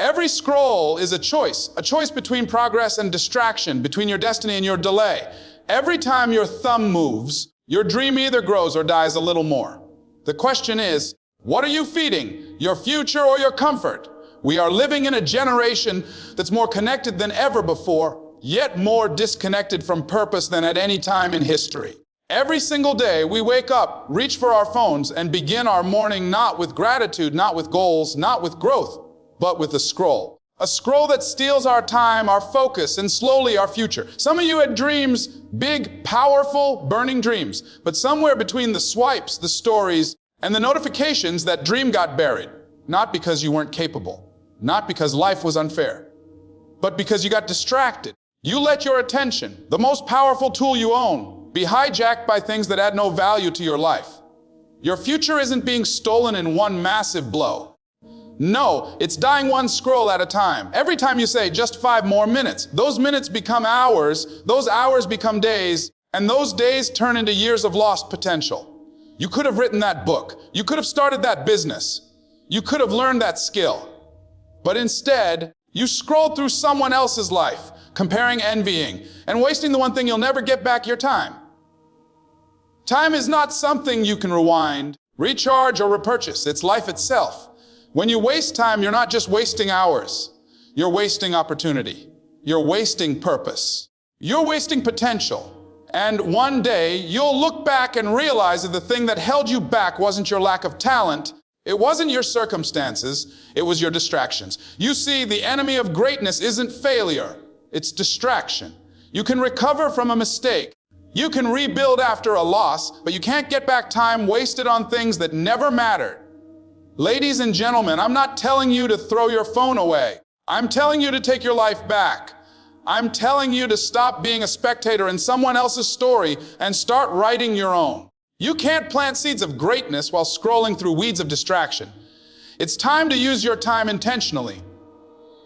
Every scroll is a choice between progress and distraction, between your destiny and your delay. Every time your thumb moves, your dream either grows or dies a little more. The question is, what are you feeding? Your future or your comfort? We are living in a generation that's more connected than ever before, yet more disconnected from purpose than at any time in history. Every single day we wake up, reach for our phones, and begin our morning not with gratitude, not with goals, not with growth, but with a scroll. A scroll that steals our time, our focus, and slowly our future. Some of you had dreams, big, powerful, burning dreams, but somewhere between the swipes, the stories, and the notifications, that dream got buried. Not because you weren't capable, not because life was unfair, but because you got distracted. You let your attention, the most powerful tool you own, be hijacked by things that add no value to your life. Your future isn't being stolen in one massive blow. No, it's dying one scroll at a time. Every time you say, just 5 more minutes, those minutes become hours, those hours become days, and those days turn into years of lost potential. You could have written that book. You could have started that business. You could have learned that skill. But instead, you scroll through someone else's life, comparing, envying, and wasting the one thing you'll never get back: your time. Time is not something you can rewind, recharge, or repurchase. It's life itself. When you waste time, you're not just wasting hours. You're wasting opportunity. You're wasting purpose. You're wasting potential. And one day, you'll look back and realize that the thing that held you back wasn't your lack of talent. It wasn't your circumstances. It was your distractions. You see, the enemy of greatness isn't failure. It's distraction. You can recover from a mistake. You can rebuild after a loss, but you can't get back time wasted on things that never mattered. Ladies and gentlemen, I'm not telling you to throw your phone away. I'm telling you to take your life back. I'm telling you to stop being a spectator in someone else's story and start writing your own. You can't plant seeds of greatness while scrolling through weeds of distraction. It's time to use your time intentionally.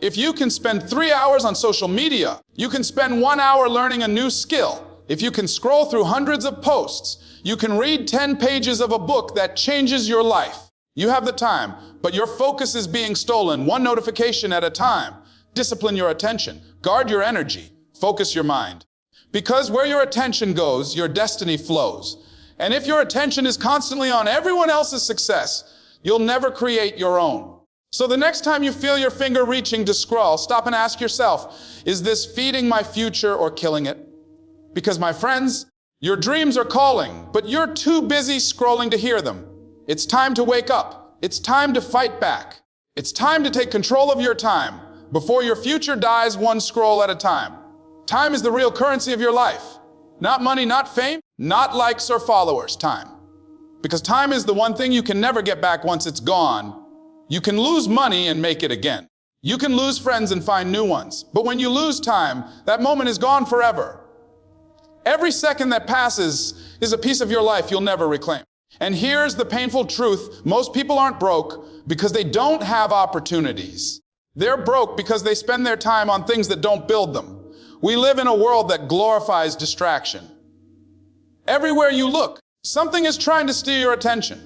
If you can spend 3 hours on social media, you can spend 1 hour learning a new skill. If you can scroll through hundreds of posts, you can read 10 pages of a book that changes your life. You have the time, but your focus is being stolen, one notification at a time. Discipline your attention, guard your energy, focus your mind. Because where your attention goes, your destiny flows. And if your attention is constantly on everyone else's success, you'll never create your own. So the next time you feel your finger reaching to scroll, stop and ask yourself, is this feeding my future or killing it? Because my friends, your dreams are calling, but you're too busy scrolling to hear them. It's time to wake up. It's time to fight back. It's time to take control of your time before your future dies one scroll at a time. Time is the real currency of your life. Not money, not fame, not likes or followers, time. Because time is the one thing you can never get back once it's gone. You can lose money and make it again. You can lose friends and find new ones. But when you lose time, that moment is gone forever. Every second that passes is a piece of your life you'll never reclaim. And here's the painful truth. Most people aren't broke because they don't have opportunities. They're broke because they spend their time on things that don't build them. We live in a world that glorifies distraction. Everywhere you look, something is trying to steal your attention.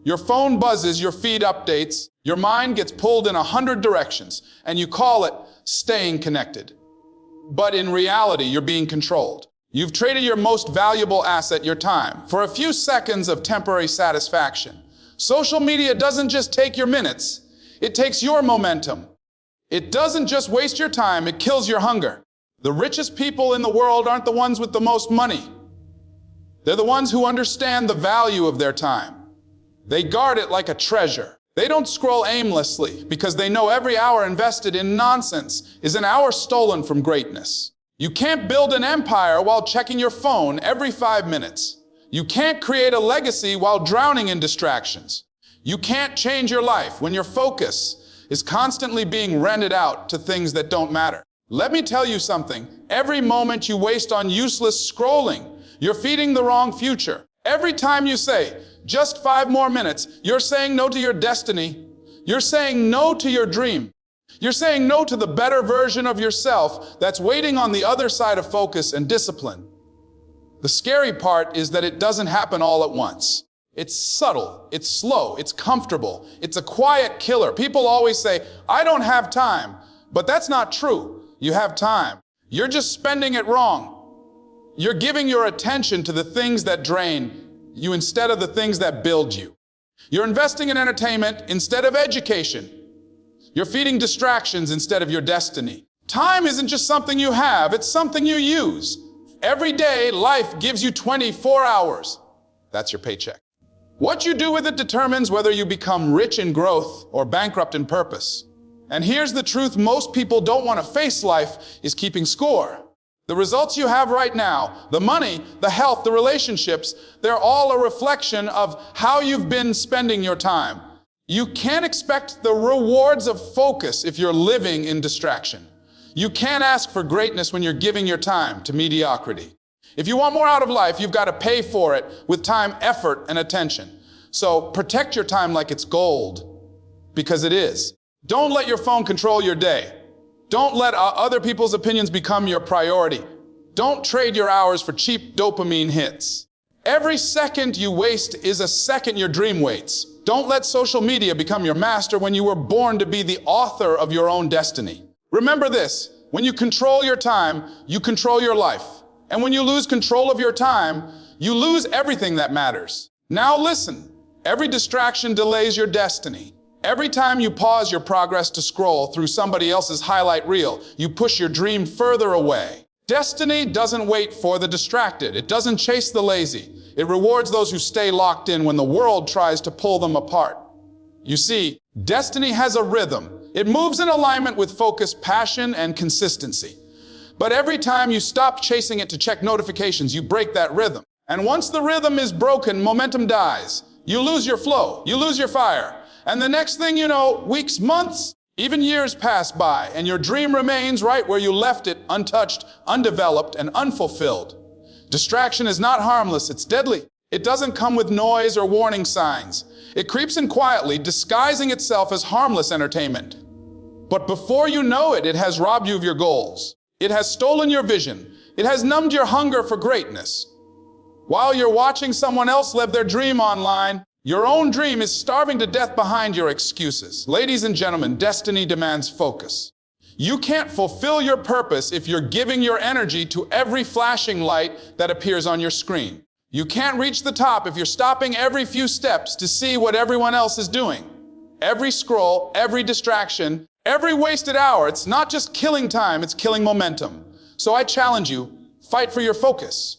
Your phone buzzes, your feed updates, your mind gets pulled in 100 directions, and you call it staying connected. But in reality, you're being controlled. You've traded your most valuable asset, your time, for a few seconds of temporary satisfaction. Social media doesn't just take your minutes, it takes your momentum. It doesn't just waste your time, it kills your hunger. The richest people in the world aren't the ones with the most money. They're the ones who understand the value of their time. They guard it like a treasure. They don't scroll aimlessly because they know every hour invested in nonsense is an hour stolen from greatness. You can't build an empire while checking your phone every 5 minutes. You can't create a legacy while drowning in distractions. You can't change your life when your focus is constantly being rented out to things that don't matter. Let me tell you something. Every moment you waste on useless scrolling, you're feeding the wrong future. Every time you say, just 5 more minutes, you're saying no to your destiny. You're saying no to your dream. You're saying no to the better version of yourself that's waiting on the other side of focus and discipline. The scary part is that it doesn't happen all at once. It's subtle, it's slow, it's comfortable, it's a quiet killer. People always say, I don't have time, but that's not true. You have time. You're just spending it wrong. You're giving your attention to the things that drain you instead of the things that build you. You're investing in entertainment instead of education. You're feeding distractions instead of your destiny. Time isn't just something you have, it's something you use. Every day, life gives you 24 hours. That's your paycheck. What you do with it determines whether you become rich in growth or bankrupt in purpose. And here's the truth most people don't want to face: life is keeping score. The results you have right now, the money, the health, the relationships, they're all a reflection of how you've been spending your time. You can't expect the rewards of focus if you're living in distraction. You can't ask for greatness when you're giving your time to mediocrity. If you want more out of life, you've got to pay for it with time, effort, and attention. So protect your time like it's gold, because it is. Don't let your phone control your day. Don't let other people's opinions become your priority. Don't trade your hours for cheap dopamine hits. Every second you waste is a second your dream waits. Don't let social media become your master when you were born to be the author of your own destiny. Remember this: when you control your time, you control your life. And when you lose control of your time, you lose everything that matters. Now listen, every distraction delays your destiny. Every time you pause your progress to scroll through somebody else's highlight reel, you push your dream further away. Destiny doesn't wait for the distracted. It doesn't chase the lazy. It rewards those who stay locked in when the world tries to pull them apart. You see, destiny has a rhythm. It moves in alignment with focus, passion, and consistency. But every time you stop chasing it to check notifications, you break that rhythm. And once the rhythm is broken, momentum dies. You lose your flow, you lose your fire. And the next thing you know, weeks, months, even years pass by, and your dream remains right where you left it, untouched, undeveloped, and unfulfilled. Distraction is not harmless, it's deadly. It doesn't come with noise or warning signs. It creeps in quietly, disguising itself as harmless entertainment. But before you know it, it has robbed you of your goals. It has stolen your vision. It has numbed your hunger for greatness. While you're watching someone else live their dream online, your own dream is starving to death behind your excuses. Ladies and gentlemen, destiny demands focus. You can't fulfill your purpose if you're giving your energy to every flashing light that appears on your screen. You can't reach the top if you're stopping every few steps to see what everyone else is doing. Every scroll, every distraction, every wasted hour, it's not just killing time, it's killing momentum. So I challenge you, fight for your focus.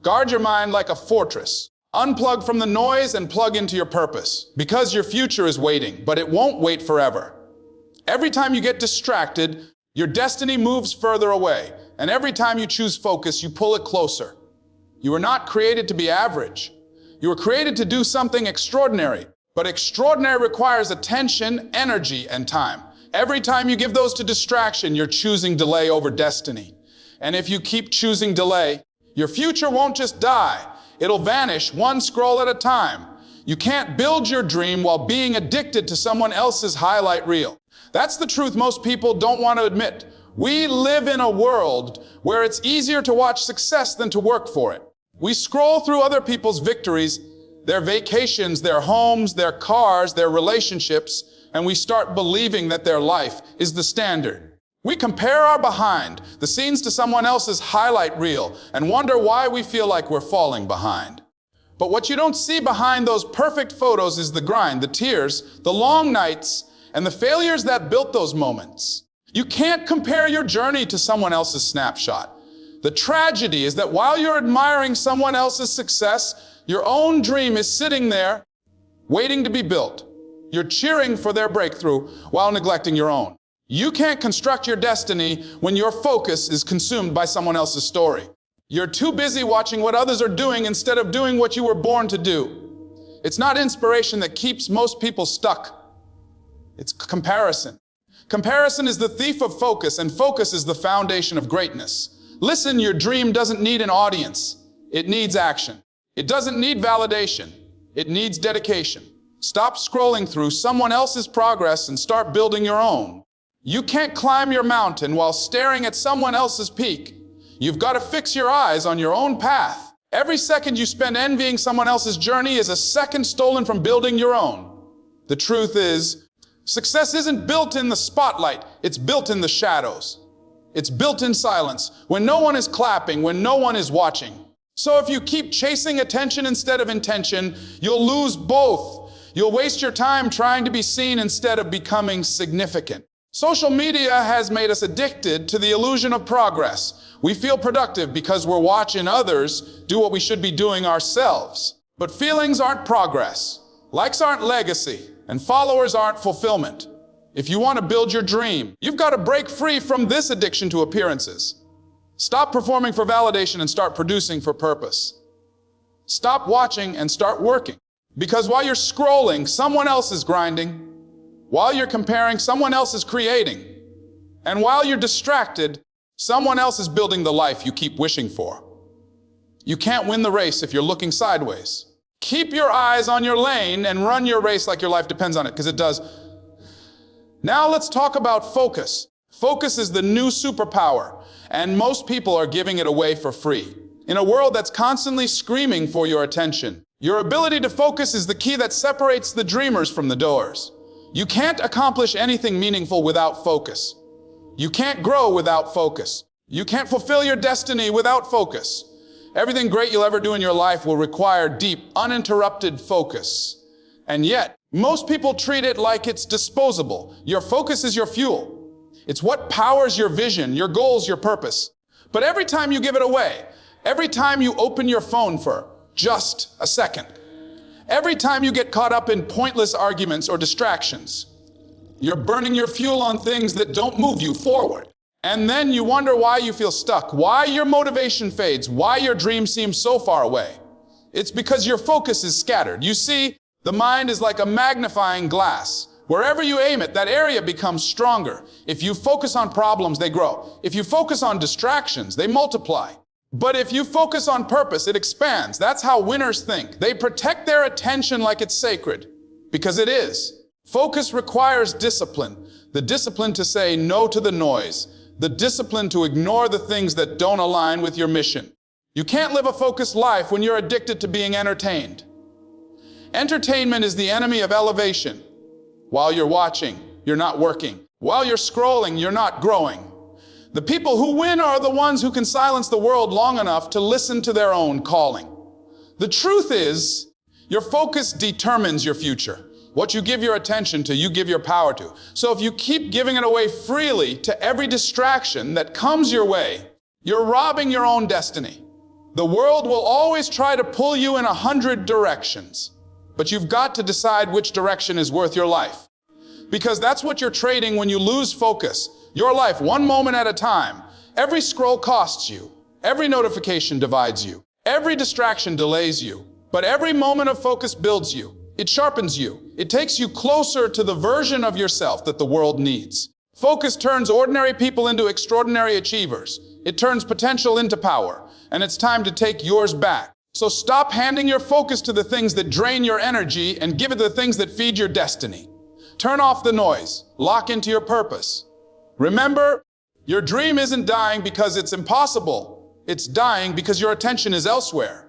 Guard your mind like a fortress. Unplug from the noise and plug into your purpose, because your future is waiting, but it won't wait forever. Every time you get distracted, your destiny moves further away, and every time you choose focus, you pull it closer. You were not created to be average. You were created to do something extraordinary, but extraordinary requires attention, energy, and time. Every time you give those to distraction, you're choosing delay over destiny. And if you keep choosing delay, your future won't just die. It'll vanish one scroll at a time. You can't build your dream while being addicted to someone else's highlight reel. That's the truth most people don't want to admit. We live in a world where it's easier to watch success than to work for it. We scroll through other people's victories, their vacations, their homes, their cars, their relationships, and we start believing that their life is the standard. We compare our behind the scenes to someone else's highlight reel and wonder why we feel like we're falling behind. But what you don't see behind those perfect photos is the grind, the tears, the long nights, and the failures that built those moments. You can't compare your journey to someone else's snapshot. The tragedy is that while you're admiring someone else's success, your own dream is sitting there waiting to be built. You're cheering for their breakthrough while neglecting your own. You can't construct your destiny when your focus is consumed by someone else's story. You're too busy watching what others are doing instead of doing what you were born to do. It's not inspiration that keeps most people stuck. It's comparison. Comparison is the thief of focus, and focus is the foundation of greatness. Listen, your dream doesn't need an audience. It needs action. It doesn't need validation. It needs dedication. Stop scrolling through someone else's progress and start building your own. You can't climb your mountain while staring at someone else's peak. You've got to fix your eyes on your own path. Every second you spend envying someone else's journey is a second stolen from building your own. The truth is, success isn't built in the spotlight, it's built in the shadows. It's built in silence, when no one is clapping, when no one is watching. So if you keep chasing attention instead of intention, you'll lose both. You'll waste your time trying to be seen instead of becoming significant. Social media has made us addicted to the illusion of progress. We feel productive because we're watching others do what we should be doing ourselves. But feelings aren't progress. Likes aren't legacy. And followers aren't fulfillment. If you want to build your dream, you've got to break free from this addiction to appearances. Stop performing for validation and start producing for purpose. Stop watching and start working. Because while you're scrolling, someone else is grinding. While you're comparing, someone else is creating. And while you're distracted, someone else is building the life you keep wishing for. You can't win the race if you're looking sideways. Keep your eyes on your lane and run your race like your life depends on it, because it does. Now let's talk about focus. Focus is the new superpower, and most people are giving it away for free. In a world that's constantly screaming for your attention, your ability to focus is the key that separates the dreamers from the doers. You can't accomplish anything meaningful without focus. You can't grow without focus. You can't fulfill your destiny without focus. Everything great you'll ever do in your life will require deep, uninterrupted focus. And yet, most people treat it like it's disposable. Your focus is your fuel. It's what powers your vision, your goals, your purpose. But every time you give it away, every time you open your phone for just a second, every time you get caught up in pointless arguments or distractions, you're burning your fuel on things that don't move you forward. And then you wonder why you feel stuck, why your motivation fades, why your dreams seem so far away. It's because your focus is scattered. You see, the mind is like a magnifying glass. Wherever you aim it, that area becomes stronger. If you focus on problems, they grow. If you focus on distractions, they multiply. But if you focus on purpose, it expands. That's how winners think. They protect their attention like it's sacred, because it is. Focus requires discipline. The discipline to say no to the noise. The discipline to ignore the things that don't align with your mission. You can't live a focused life when you're addicted to being entertained. Entertainment is the enemy of elevation. While you're watching, you're not working. While you're scrolling, you're not growing. The people who win are the ones who can silence the world long enough to listen to their own calling. The truth is, your focus determines your future. What you give your attention to, you give your power to. So if you keep giving it away freely to every distraction that comes your way, you're robbing your own destiny. The world will always try to pull you in 100 directions, but you've got to decide which direction is worth your life. Because that's what you're trading when you lose focus. Your life, one moment at a time. Every scroll costs you. Every notification divides you. Every distraction delays you. But every moment of focus builds you. It sharpens you. It takes you closer to the version of yourself that the world needs. Focus turns ordinary people into extraordinary achievers. It turns potential into power. And it's time to take yours back. So stop handing your focus to the things that drain your energy and give it to the things that feed your destiny. Turn off the noise. Lock into your purpose. Remember, your dream isn't dying because it's impossible. It's dying because your attention is elsewhere.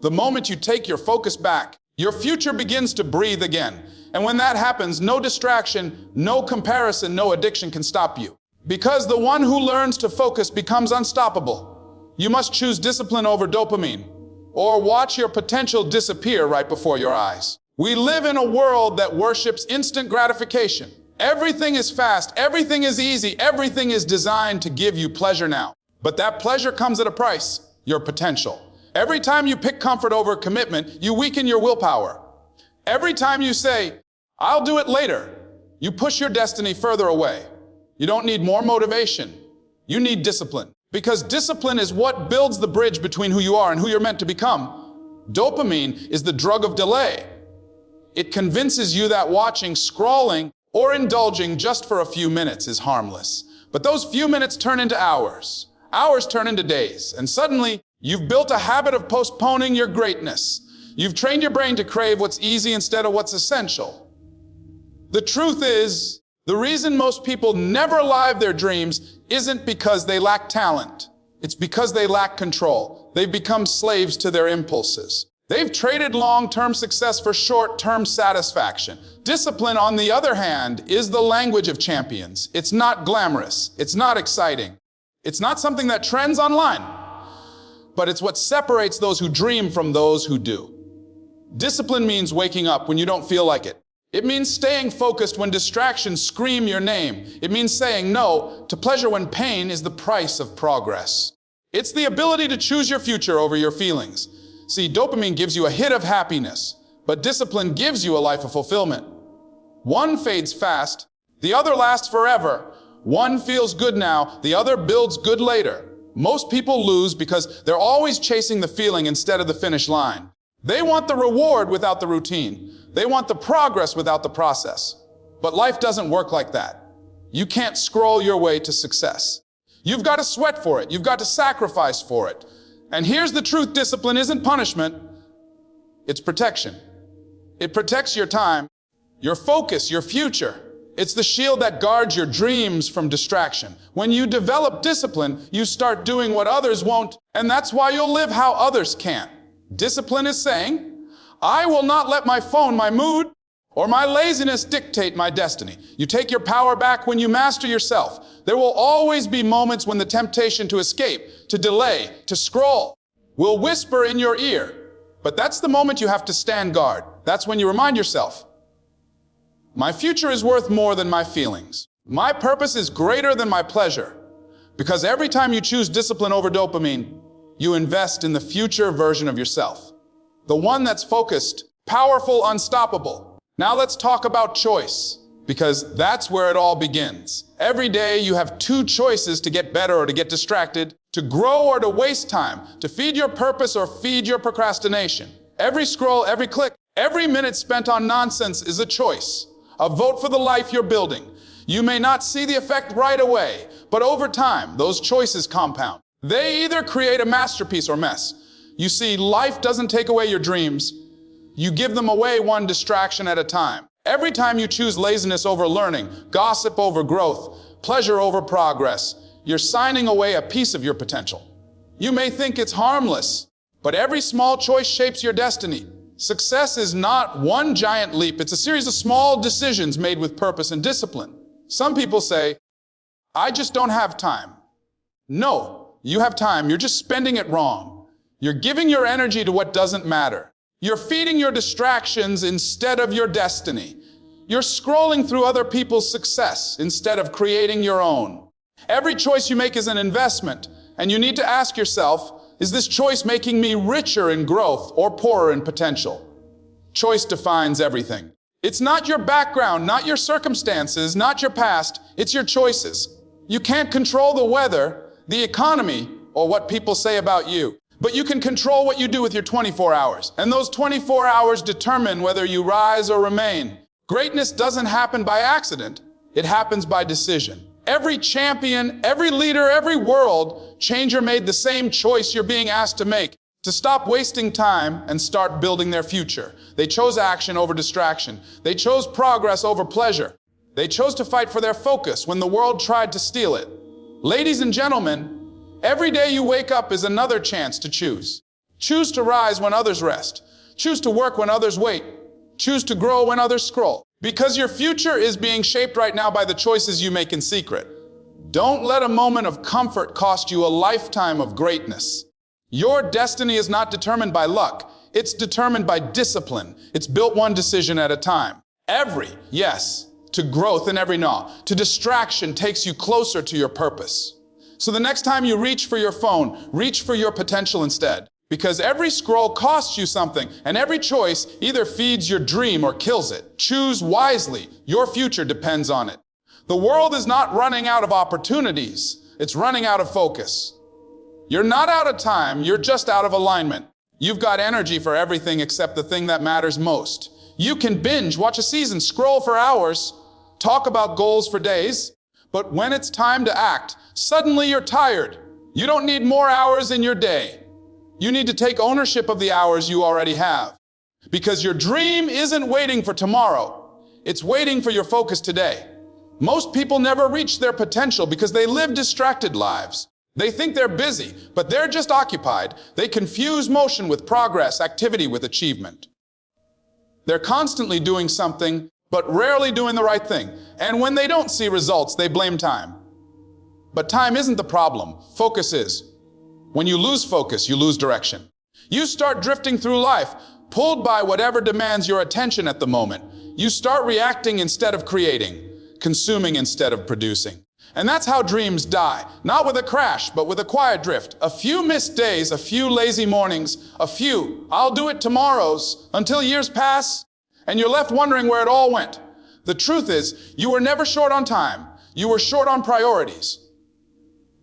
The moment you take your focus back, your future begins to breathe again. And when that happens, no distraction, no comparison, no addiction can stop you. Because the one who learns to focus becomes unstoppable. You must choose discipline over dopamine, or watch your potential disappear right before your eyes. We live in a world that worships instant gratification. Everything is fast, everything is easy, everything is designed to give you pleasure now. But that pleasure comes at a price, your potential. Every time you pick comfort over commitment, you weaken your willpower. Every time you say, I'll do it later, you push your destiny further away. You don't need more motivation. You need discipline. Because discipline is what builds the bridge between who you are and who you're meant to become. Dopamine is the drug of delay. It convinces you that watching, scrolling, or indulging just for a few minutes is harmless. But those few minutes turn into hours. Hours turn into days. And suddenly, you've built a habit of postponing your greatness. You've trained your brain to crave what's easy instead of what's essential. The truth is, the reason most people never live their dreams isn't because they lack talent. It's because they lack control. They've become slaves to their impulses. They've traded long-term success for short-term satisfaction. Discipline, on the other hand, is the language of champions. It's not glamorous. It's not exciting. It's not something that trends online. But it's what separates those who dream from those who do. Discipline means waking up when you don't feel like it. It means staying focused when distractions scream your name. It means saying no to pleasure when pain is the price of progress. It's the ability to choose your future over your feelings. See, dopamine gives you a hit of happiness, but discipline gives you a life of fulfillment. One fades fast, the other lasts forever. One feels good now, the other builds good later. Most people lose because they're always chasing the feeling instead of the finish line. They want the reward without the routine. They want the progress without the process. But life doesn't work like that. You can't scroll your way to success. You've got to sweat for it. You've got to sacrifice for it. And here's the truth: discipline isn't punishment. It's protection. It protects your time, your focus, your future. It's the shield that guards your dreams from distraction. When you develop discipline, you start doing what others won't, and that's why you'll live how others can't. Discipline is saying, I will not let my phone, my mood, or my laziness dictate my destiny. You take your power back when you master yourself. There will always be moments when the temptation to escape, to delay, to scroll will whisper in your ear. But that's the moment you have to stand guard. That's when you remind yourself, my future is worth more than my feelings. My purpose is greater than my pleasure. Because every time you choose discipline over dopamine, you invest in the future version of yourself. The one that's focused, powerful, unstoppable. Now let's talk about choice, because that's where it all begins. Every day you have two choices: to get better or to get distracted, to grow or to waste time, to feed your purpose or feed your procrastination. Every scroll, every click, every minute spent on nonsense is a choice. A vote for the life you're building. You may not see the effect right away, but over time, those choices compound. They either create a masterpiece or mess. You see, life doesn't take away your dreams. You give them away one distraction at a time. Every time you choose laziness over learning, gossip over growth, pleasure over progress, you're signing away a piece of your potential. You may think it's harmless, but every small choice shapes your destiny. Success is not one giant leap. It's a series of small decisions made with purpose and discipline. Some people say, I just don't have time. No, you have time. You're just spending it wrong. You're giving your energy to what doesn't matter. You're feeding your distractions instead of your destiny. You're scrolling through other people's success instead of creating your own. Every choice you make is an investment, and you need to ask yourself, is this choice making me richer in growth or poorer in potential? Choice defines everything. It's not your background, not your circumstances, not your past. It's your choices. You can't control the weather, the economy, or what people say about you. But you can control what you do with your 24 hours. And those 24 hours determine whether you rise or remain. Greatness doesn't happen by accident. It happens by decision. Every champion, every leader, every world changer made the same choice you're being asked to make: to stop wasting time and start building their future. They chose action over distraction. They chose progress over pleasure. They chose to fight for their focus when the world tried to steal it. Ladies and gentlemen, every day you wake up is another chance to choose. Choose to rise when others rest. Choose to work when others wait. Choose to grow when others scroll. Because your future is being shaped right now by the choices you make in secret. Don't let a moment of comfort cost you a lifetime of greatness. Your destiny is not determined by luck. It's determined by discipline. It's built one decision at a time. Every yes to growth and every no to distraction takes you closer to your purpose. So the next time you reach for your phone, reach for your potential instead. Because every scroll costs you something, and every choice either feeds your dream or kills it. Choose wisely. Your future depends on it. The world is not running out of opportunities. It's running out of focus. You're not out of time. You're just out of alignment. You've got energy for everything except the thing that matters most. You can binge, watch a season, scroll for hours, talk about goals for days. But when it's time to act, suddenly you're tired. You don't need more hours in your day. You need to take ownership of the hours you already have. Because your dream isn't waiting for tomorrow. It's waiting for your focus today. Most people never reach their potential because they live distracted lives. They think they're busy, but they're just occupied. They confuse motion with progress, activity with achievement. They're constantly doing something, but rarely doing the right thing. And when they don't see results, they blame time. But time isn't the problem. Focus is. When you lose focus, you lose direction. You start drifting through life, pulled by whatever demands your attention at the moment. You start reacting instead of creating, consuming instead of producing. And that's how dreams die. Not with a crash, but with a quiet drift. A few missed days, a few lazy mornings, a few "I'll do it tomorrows," until years pass, and you're left wondering where it all went. The truth is, you were never short on time. You were short on priorities.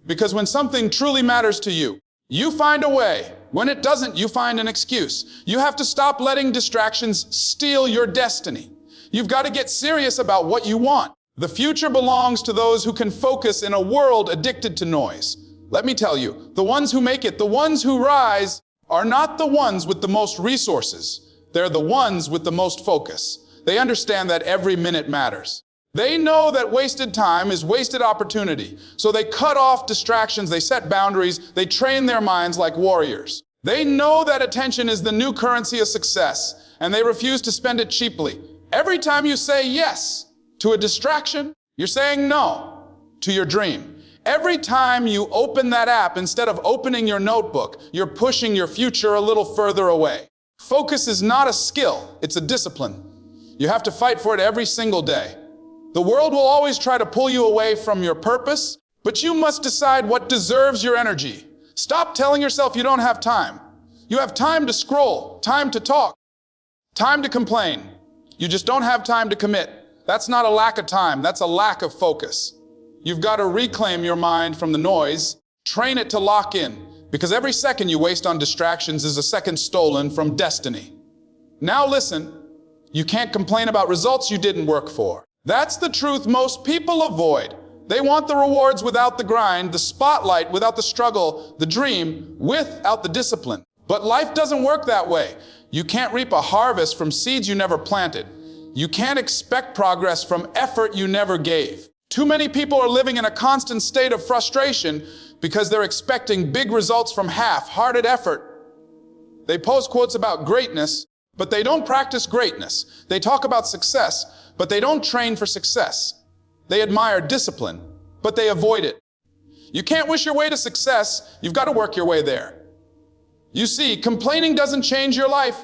Because when something truly matters to you, you find a way. When it doesn't, you find an excuse. You have to stop letting distractions steal your destiny. You've got to get serious about what you want. The future belongs to those who can focus in a world addicted to noise. Let me tell you, the ones who make it, the ones who rise, are not the ones with the most resources. They're the ones with the most focus. They understand that every minute matters. They know that wasted time is wasted opportunity. So they cut off distractions, they set boundaries, they train their minds like warriors. They know that attention is the new currency of success, and they refuse to spend it cheaply. Every time you say yes to a distraction, you're saying no to your dream. Every time you open that app, instead of opening your notebook, you're pushing your future a little further away. Focus is not a skill, it's a discipline. You have to fight for it every single day. The world will always try to pull you away from your purpose, but you must decide what deserves your energy. Stop telling yourself you don't have time. You have time to scroll, time to talk, time to complain. You just don't have time to commit. That's not a lack of time, that's a lack of focus. You've got to reclaim your mind from the noise, train it to lock in, because every second you waste on distractions is a second stolen from destiny. Now listen, you can't complain about results you didn't work for. That's the truth most people avoid. They want the rewards without the grind, the spotlight without the struggle, the dream without the discipline. But life doesn't work that way. You can't reap a harvest from seeds you never planted. You can't expect progress from effort you never gave. Too many people are living in a constant state of frustration because they're expecting big results from half-hearted effort. They post quotes about greatness, but they don't practice greatness. They talk about success, but they don't train for success. They admire discipline, but they avoid it. You can't wish your way to success, you've got to work your way there. You see, complaining doesn't change your life,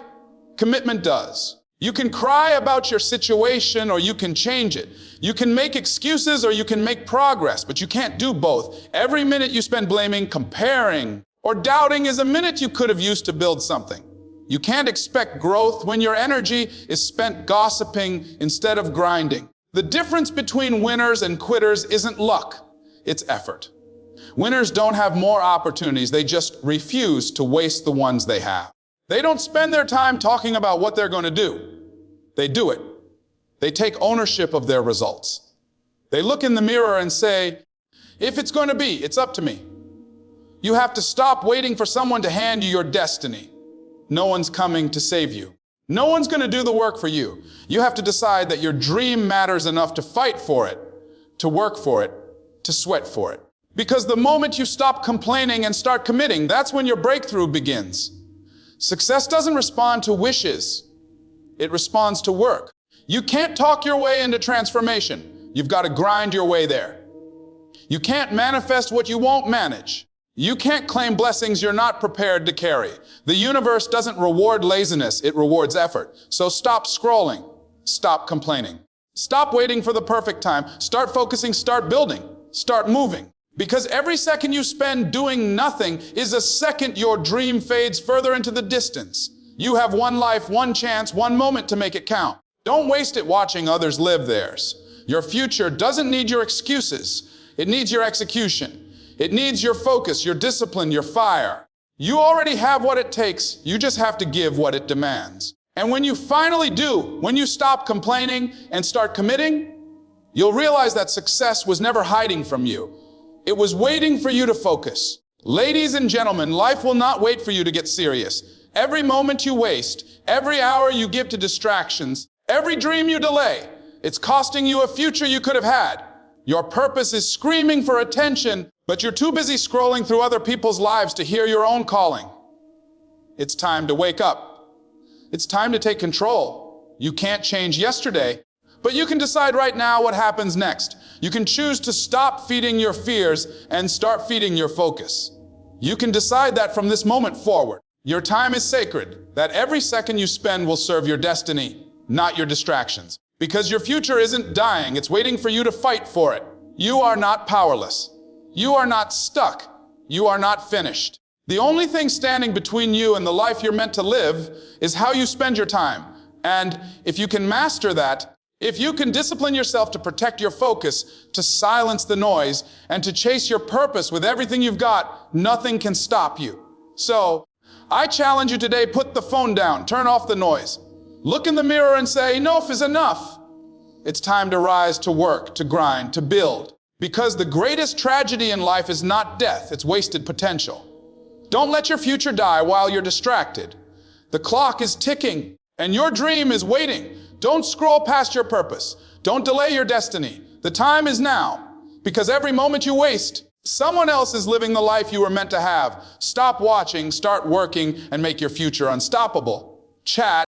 commitment does. You can cry about your situation or you can change it. You can make excuses or you can make progress, but you can't do both. Every minute you spend blaming, comparing, or doubting is a minute you could have used to build something. You can't expect growth when your energy is spent gossiping instead of grinding. The difference between winners and quitters isn't luck, it's effort. Winners don't have more opportunities, they just refuse to waste the ones they have. They don't spend their time talking about what they're going to do. They do it. They take ownership of their results. They look in the mirror and say, if it's going to be, it's up to me. You have to stop waiting for someone to hand you your destiny. No one's coming to save you. No one's going to do the work for you. You have to decide that your dream matters enough to fight for it, to work for it, to sweat for it. Because the moment you stop complaining and start committing, that's when your breakthrough begins. Success doesn't respond to wishes. It responds to work. You can't talk your way into transformation. You've got to grind your way there. You can't manifest what you won't manage. You can't claim blessings you're not prepared to carry. The universe doesn't reward laziness, it rewards effort. So stop scrolling. Stop complaining. Stop waiting for the perfect time. Start focusing, start building, start moving. Because every second you spend doing nothing is a second your dream fades further into the distance. You have one life, one chance, one moment to make it count. Don't waste it watching others live theirs. Your future doesn't need your excuses. It needs your execution. It needs your focus, your discipline, your fire. You already have what it takes. You just have to give what it demands. And when you finally do, when you stop complaining and start committing, you'll realize that success was never hiding from you. It was waiting for you to focus. Ladies and gentlemen, life will not wait for you to get serious. Every moment you waste, every hour you give to distractions, every dream you delay, it's costing you a future you could have had. Your purpose is screaming for attention, But you're too busy scrolling through other people's lives to hear your own calling. It's time to wake up. It's time to take control. You can't change yesterday, but you can decide right now what happens next. You can choose to stop feeding your fears and start feeding your focus. You can decide that from this moment forward. Your time is sacred, that every second you spend will serve your destiny, not your distractions. Because your future isn't dying, it's waiting for you to fight for it. You are not powerless. You are not stuck. You are not finished. The only thing standing between you and the life you're meant to live is how you spend your time. And if you can master that, if you can discipline yourself to protect your focus, to silence the noise, and to chase your purpose with everything you've got, nothing can stop you. So, I challenge you today, put the phone down, turn off the noise. Look in the mirror and say, enough is enough. It's time to rise, to work, to grind, to build. Because the greatest tragedy in life is not death, it's wasted potential. Don't let your future die while you're distracted. The clock is ticking, and your dream is waiting. Don't scroll past your purpose. Don't delay your destiny. The time is now, because every moment you waste, someone else is living the life you were meant to have. Stop watching, start working, and make your future unstoppable. Chat.